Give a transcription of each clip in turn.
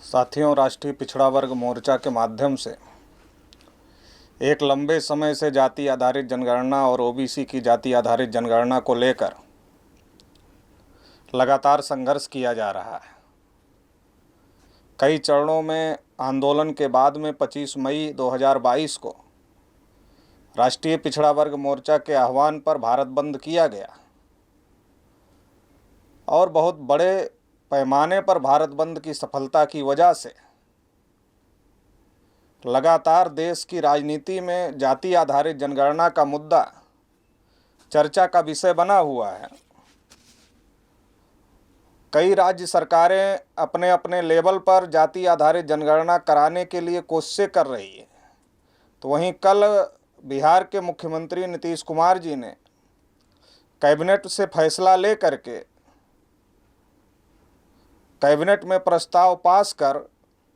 साथियों, राष्ट्रीय पिछड़ा वर्ग मोर्चा के माध्यम से एक लंबे समय से जाति आधारित जनगणना और ओबीसी की जाति आधारित जनगणना को लेकर लगातार संघर्ष किया जा रहा है। कई चरणों में आंदोलन के बाद में 25 मई 2022 को राष्ट्रीय पिछड़ा वर्ग मोर्चा के आह्वान पर भारत बंद किया गया और बहुत बड़े पैमाने पर भारत बंद की सफलता की वजह से लगातार देश की राजनीति में जाति आधारित जनगणना का मुद्दा चर्चा का विषय बना हुआ है। कई राज्य सरकारें अपने अपने लेवल पर जाति आधारित जनगणना कराने के लिए कोशिशें कर रही है। तो वहीं कल बिहार के मुख्यमंत्री नीतीश कुमार जी ने कैबिनेट से फैसला लेकर के कैबिनेट में प्रस्ताव पास कर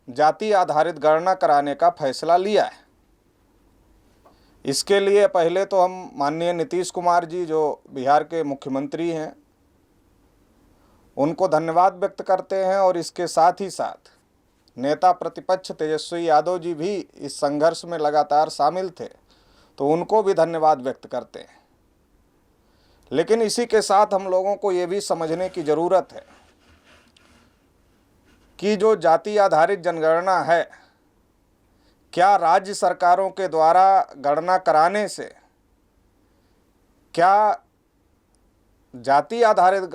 जाति आधारित गणना कराने का फैसला लिया है। इसके लिए पहले तो हम माननीय नीतीश कुमार जी जो बिहार के मुख्यमंत्री हैं उनको धन्यवाद व्यक्त करते हैं और इसके साथ ही साथ नेता प्रतिपक्ष तेजस्वी यादव जी भी इस संघर्ष में लगातार शामिल थे, तो उनको भी धन्यवाद व्यक्त करते हैं। लेकिन इसी के साथ हम लोगों को ये भी समझने की ज़रूरत है कि जो जाति आधारित जनगणना है, क्या राज्य सरकारों के द्वारा गणना कराने से क्या जाति आधारित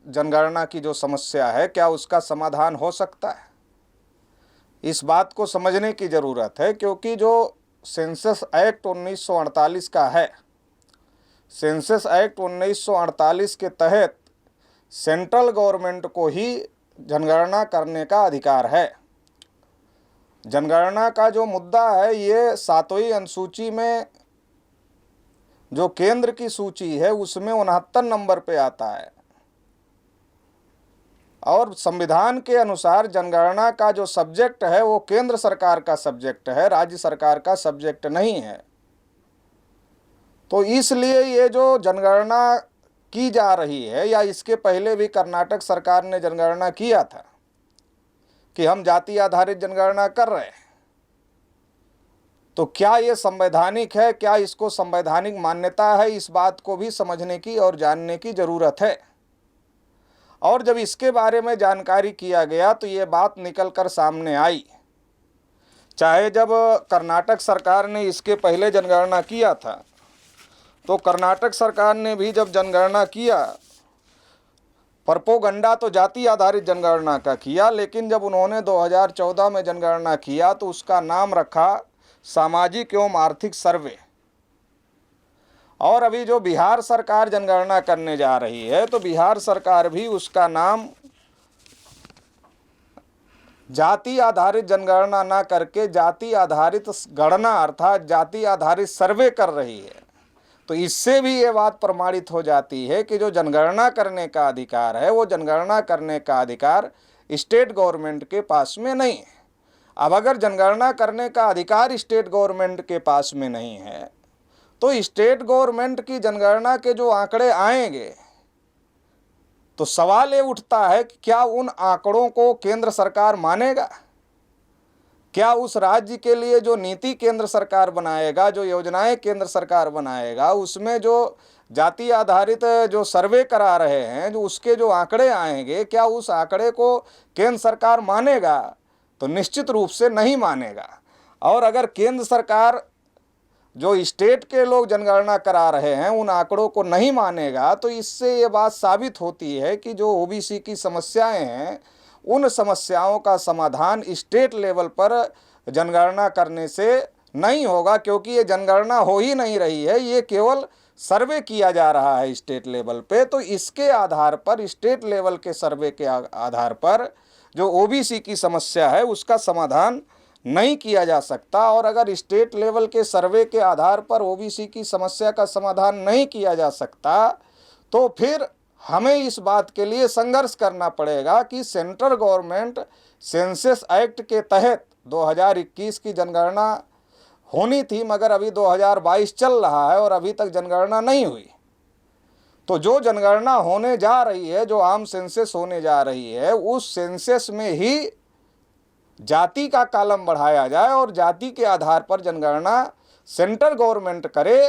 जनगणना की जो समस्या है क्या उसका समाधान हो सकता है? इस बात को समझने की ज़रूरत है, क्योंकि जो सेंसस एक्ट 1948 का है, सेंसस एक्ट 1948 के तहत सेंट्रल गवर्नमेंट को ही जनगणना करने का अधिकार है। जनगणना का जो मुद्दा है ये 7वीं अनुसूची में जो केंद्र की सूची है उसमें 69 नंबर पे आता है और संविधान के अनुसार जनगणना का जो सब्जेक्ट है वो केंद्र सरकार का सब्जेक्ट है, राज्य सरकार का सब्जेक्ट नहीं है। तो इसलिए ये जो जनगणना की जा रही है, या इसके पहले भी कर्नाटक सरकार ने जनगणना किया था कि हम जाति आधारित जनगणना कर रहे हैं, तो क्या ये संवैधानिक है, क्या इसको संवैधानिक मान्यता है, इस बात को भी समझने की और जानने की ज़रूरत है। और जब इसके बारे में जानकारी किया गया तो ये बात निकल कर सामने आई, चाहे जब कर्नाटक सरकार ने इसके पहले जनगणना किया था तो कर्नाटक सरकार ने भी जब जनगणना किया, प्रोपोगंडा तो जाति आधारित जनगणना का किया, लेकिन जब उन्होंने 2014 में जनगणना किया तो उसका नाम रखा सामाजिक एवं आर्थिक सर्वे। और अभी जो बिहार सरकार जनगणना करने जा रही है तो बिहार सरकार भी उसका नाम जाति आधारित जनगणना ना करके जाति आधारित गणना अर्थात जाति आधारित सर्वे कर रही है। तो इससे भी ये बात प्रमाणित हो जाती है कि जो जनगणना करने का अधिकार है वो जनगणना करने का अधिकार स्टेट गवर्नमेंट के पास में नहीं है। अब अगर जनगणना करने का अधिकार स्टेट गवर्नमेंट के पास में नहीं है तो स्टेट गवर्नमेंट की जनगणना के जो आंकड़े आएंगे तो सवाल ये उठता है कि क्या उन आंकड़ों को केंद्र सरकार मानेगा? क्या उस राज्य के लिए जो नीति केंद्र सरकार बनाएगा, जो योजनाएं केंद्र सरकार बनाएगा, उसमें जो जाति आधारित जो सर्वे करा रहे हैं, जो उसके जो आंकड़े आएंगे, क्या उस आंकड़े को केंद्र सरकार मानेगा? तो निश्चित रूप से नहीं मानेगा। और अगर केंद्र सरकार जो स्टेट के लोग जनगणना करा रहे हैं उन आंकड़ों को नहीं मानेगा तो इससे ये बात साबित होती है कि जो ओबीसी की समस्याएं हैं उन समस्याओं का समाधान स्टेट लेवल पर जनगणना करने से नहीं होगा, क्योंकि ये जनगणना हो ही नहीं रही है, ये केवल सर्वे किया जा रहा है स्टेट लेवल पे। तो इसके आधार पर, स्टेट लेवल के सर्वे के आधार पर जो ओबीसी की समस्या है उसका समाधान नहीं किया जा सकता। और अगर स्टेट लेवल के सर्वे के आधार पर ओबीसी की समस्या का समाधान नहीं किया जा सकता तो फिर हमें इस बात के लिए संघर्ष करना पड़ेगा कि सेंट्रल गवर्नमेंट सेंसस एक्ट के तहत 2021 की जनगणना होनी थी, मगर अभी 2022 चल रहा है और अभी तक जनगणना नहीं हुई। तो जो जनगणना होने जा रही है, जो आम सेंसस होने जा रही है, उस सेंसस में ही जाति का कॉलम बढ़ाया जाए और जाति के आधार पर जनगणना सेंट्रल गवर्नमेंट करे,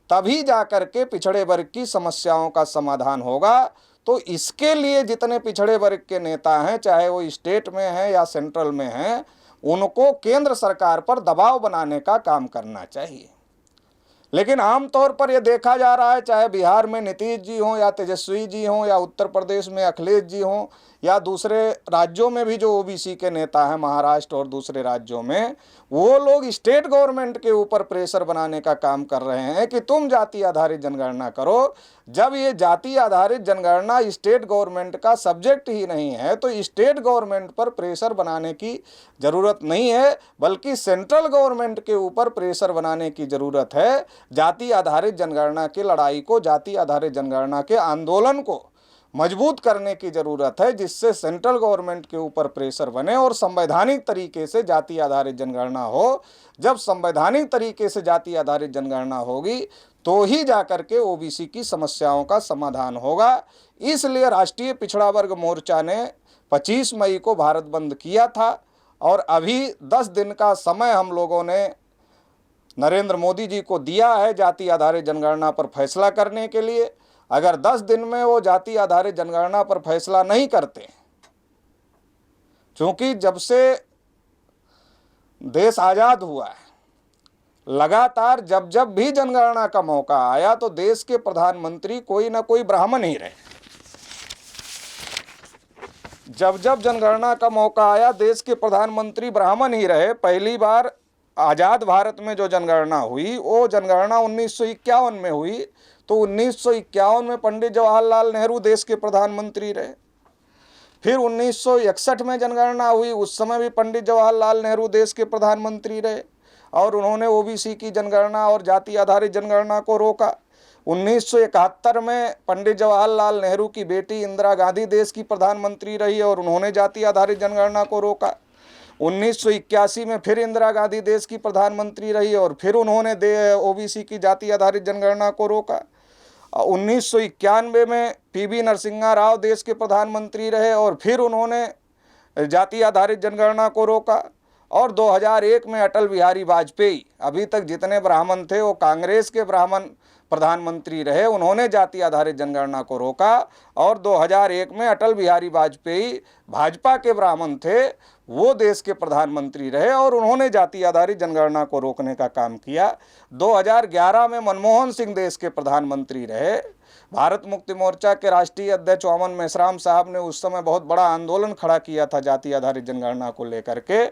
तभी जाकर के पिछड़े वर्ग की समस्याओं का समाधान होगा। तो इसके लिए जितने पिछड़े वर्ग के नेता हैं, चाहे वो स्टेट में हैं या सेंट्रल में हैं, उनको केंद्र सरकार पर दबाव बनाने का काम करना चाहिए। लेकिन आमतौर पर यह देखा जा रहा है, चाहे बिहार में नीतीश जी हों या तेजस्वी जी हों या उत्तर प्रदेश में अखिलेश जी हों या दूसरे राज्यों में भी जो ओबीसी के नेता हैं महाराष्ट्र और दूसरे राज्यों में, वो लोग स्टेट गवर्नमेंट के ऊपर प्रेशर बनाने का काम कर रहे हैं कि तुम जाति आधारित जनगणना करो। जब ये जाति आधारित जनगणना स्टेट गवर्नमेंट का सब्जेक्ट ही नहीं है तो स्टेट गवर्नमेंट पर प्रेशर बनाने की ज़रूरत नहीं है, बल्कि सेंट्रल गवर्नमेंट के ऊपर प्रेशर बनाने की ज़रूरत है। जाति आधारित जनगणना की लड़ाई को, जाति आधारित जनगणना के आंदोलन को मजबूत करने की ज़रूरत है, जिससे सेंट्रल गवर्नमेंट के ऊपर प्रेशर बने और संवैधानिक तरीके से जाति आधारित जनगणना हो। जब संवैधानिक तरीके से जाति आधारित जनगणना होगी तो ही जाकर के ओबीसी की समस्याओं का समाधान होगा। इसलिए राष्ट्रीय पिछड़ा वर्ग मोर्चा ने 25 मई को भारत बंद किया था और अभी 10 दिन का समय हम लोगों ने नरेंद्र मोदी जी को दिया है जाति आधारित जनगणना पर फैसला करने के लिए। अगर 10 दिन में वो जाति आधारित जनगणना पर फैसला नहीं करते, क्योंकि जब से देश आज़ाद हुआ है लगातार जब जब भी जनगणना का मौका आया तो देश के प्रधानमंत्री कोई ना कोई ब्राह्मण ही रहे। जब जब जनगणना का मौका आया देश के प्रधानमंत्री ब्राह्मण ही रहे। पहली बार आज़ाद भारत में जो जनगणना हुई वो जनगणना 1951 में हुई, तो 1951 में पंडित जवाहरलाल नेहरू देश के प्रधानमंत्री रहे। फिर 1961 में जनगणना हुई, उस समय भी पंडित जवाहरलाल नेहरू देश के प्रधानमंत्री रहे और उन्होंने ओबीसी की जनगणना और जाति आधारित जनगणना को रोका। 1971 में पंडित जवाहरलाल नेहरू की बेटी इंदिरा गांधी देश की प्रधानमंत्री रही और उन्होंने जाति आधारित जनगणना को रोका। 1981 में फिर इंदिरा गांधी देश की प्रधानमंत्री रही और फिर उन्होंने ओबीसी की जाति आधारित जनगणना को रोका। 1991 में पीवी नरसिम्हा राव देश के प्रधानमंत्री रहे और फिर उन्होंने जाति आधारित जनगणना को रोका। और 2001 में अटल बिहारी वाजपेयी, अभी तक जितने ब्राह्मण थे वो कांग्रेस के ब्राह्मण प्रधानमंत्री रहे, उन्होंने जाति आधारित जनगणना को रोका। और 2001 में अटल बिहारी वाजपेयी भाजपा के ब्राह्मण थे, वो देश के प्रधानमंत्री रहे और उन्होंने जाति आधारित जनगणना को रोकने का काम किया। 2011 में मनमोहन सिंह देश के प्रधानमंत्री रहे। भारत मुक्ति मोर्चा के राष्ट्रीय अध्यक्ष वामन मेश्राम साहब ने उस समय बहुत बड़ा आंदोलन खड़ा किया था जाति आधारित जनगणना को लेकर के,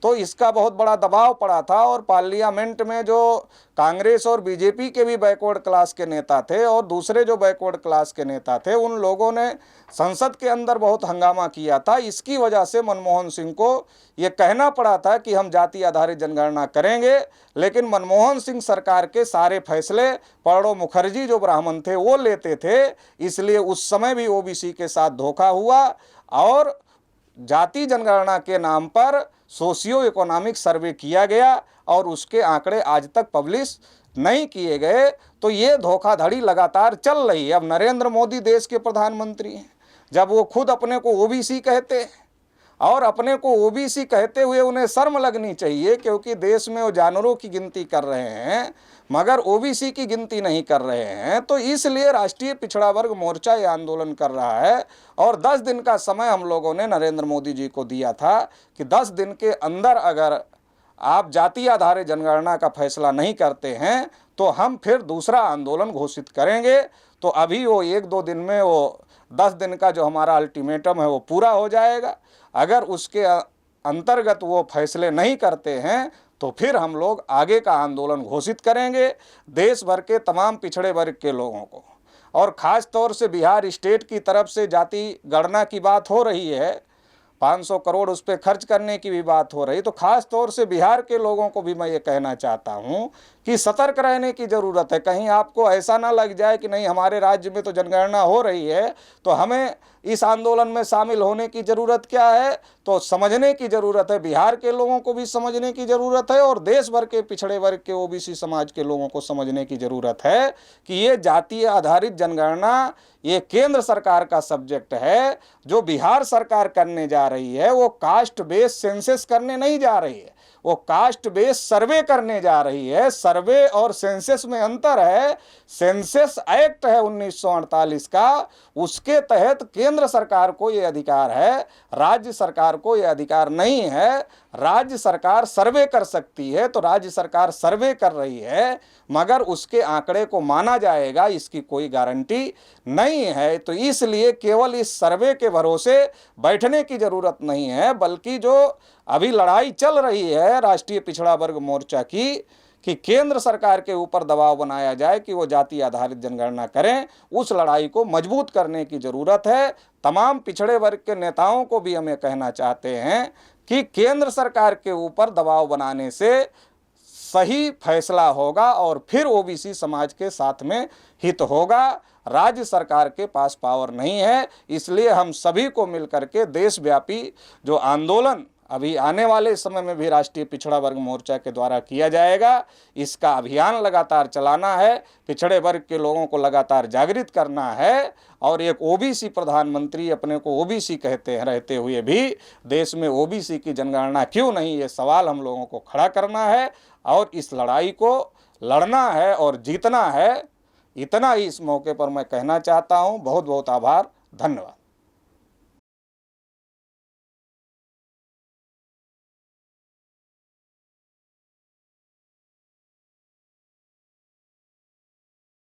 तो इसका बहुत बड़ा दबाव पड़ा था और पार्लियामेंट में जो कांग्रेस और बीजेपी के भी बैकवर्ड क्लास के नेता थे और दूसरे जो बैकवर्ड क्लास के नेता थे, उन लोगों ने संसद के अंदर बहुत हंगामा किया था। इसकी वजह से मनमोहन सिंह को ये कहना पड़ा था कि हम जाति आधारित जनगणना करेंगे, लेकिन मनमोहन सिंह सरकार के सारे फैसले प्रणब मुखर्जी जो ब्राह्मण थे वो लेते थे, इसलिए उस समय भी ओबीसी के साथ धोखा हुआ और जाति जनगणना के नाम पर सोशियो इकोनॉमिक सर्वे किया गया और उसके आंकड़े आज तक पब्लिश नहीं किए गए। तो ये धोखाधड़ी लगातार चल रही है। अब नरेंद्र मोदी देश के प्रधानमंत्री हैं, जब वो खुद अपने को ओबीसी कहते हैं और अपने को ओबीसी कहते हुए उन्हें शर्म लगनी चाहिए, क्योंकि देश में वो जानवरों की गिनती कर रहे हैं मगर ओबीसी की गिनती नहीं कर रहे हैं। तो इसलिए राष्ट्रीय पिछड़ा वर्ग मोर्चा ये आंदोलन कर रहा है और 10 दिन का समय हम लोगों ने नरेंद्र मोदी जी को दिया था कि 10 दिन के अंदर अगर आप जाति आधारित जनगणना का फैसला नहीं करते हैं तो हम फिर दूसरा आंदोलन घोषित करेंगे। तो अभी वो 1-2 दिन में वो 10 दिन का जो हमारा अल्टीमेटम है वो पूरा हो जाएगा। अगर उसके अंतर्गत वो फैसले नहीं करते हैं तो फिर हम लोग आगे का आंदोलन घोषित करेंगे। देश भर के तमाम पिछड़े वर्ग के लोगों को और ख़ास तौर से बिहार स्टेट की तरफ से जाति गणना की बात हो रही है, 500 करोड़ उस पर खर्च करने की भी बात हो रही, तो ख़ास तौर से बिहार के लोगों को भी मैं ये कहना चाहता हूँ कि सतर्क रहने की ज़रूरत है। कहीं आपको ऐसा ना लग जाए कि नहीं हमारे राज्य में तो जनगणना हो रही है तो हमें इस आंदोलन में शामिल होने की ज़रूरत क्या है। तो समझने की ज़रूरत है, बिहार के लोगों को भी समझने की ज़रूरत है और देश भर के पिछड़े वर्ग के ओबीसी समाज के लोगों को समझने की ज़रूरत है कि ये जातीय आधारित जनगणना ये केंद्र सरकार का सब्जेक्ट है। जो बिहार सरकार करने जा रही है वो कास्ट बेस्ड सेंसस करने नहीं जा रही है, वो कास्ट बेस्ड सर्वे करने जा रही है। सर्वे और सेंसस में अंतर है। सेंसस एक्ट है 1948 का, उसके तहत केंद्र सरकार को ये अधिकार है, राज्य सरकार को ये अधिकार नहीं है। राज्य सरकार सर्वे कर सकती है तो राज्य सरकार सर्वे कर रही है, मगर उसके आंकड़े को माना जाएगा इसकी कोई गारंटी नहीं है। तो इसलिए केवल इस सर्वे के भरोसे बैठने की ज़रूरत नहीं है, बल्कि जो अभी लड़ाई चल रही है राष्ट्रीय पिछड़ा वर्ग मोर्चा की कि केंद्र सरकार के ऊपर दबाव बनाया जाए कि वो जाति आधारित जनगणना करें, उस लड़ाई को मजबूत करने की ज़रूरत है। तमाम पिछड़े वर्ग के नेताओं को भी हम ये कहना चाहते हैं कि केंद्र सरकार के ऊपर दबाव बनाने से सही फैसला होगा और फिर ओबीसी समाज के साथ में हित होगा। राज्य सरकार के पास पावर नहीं है, इसलिए हम सभी को मिलकर के देशव्यापी जो आंदोलन अभी आने वाले समय में भी राष्ट्रीय पिछड़ा वर्ग मोर्चा के द्वारा किया जाएगा, इसका अभियान लगातार चलाना है, पिछड़े वर्ग के लोगों को लगातार जागृत करना है। और एक ओबीसी प्रधानमंत्री अपने को ओबीसी कहते हैं रहते हुए भी देश में ओबीसी की जनगणना क्यों नहीं, ये सवाल हम लोगों को खड़ा करना है और इस लड़ाई को लड़ना है और जीतना है। इतना ही इस मौके पर मैं कहना चाहता हूँ। बहुत बहुत आभार, धन्यवाद।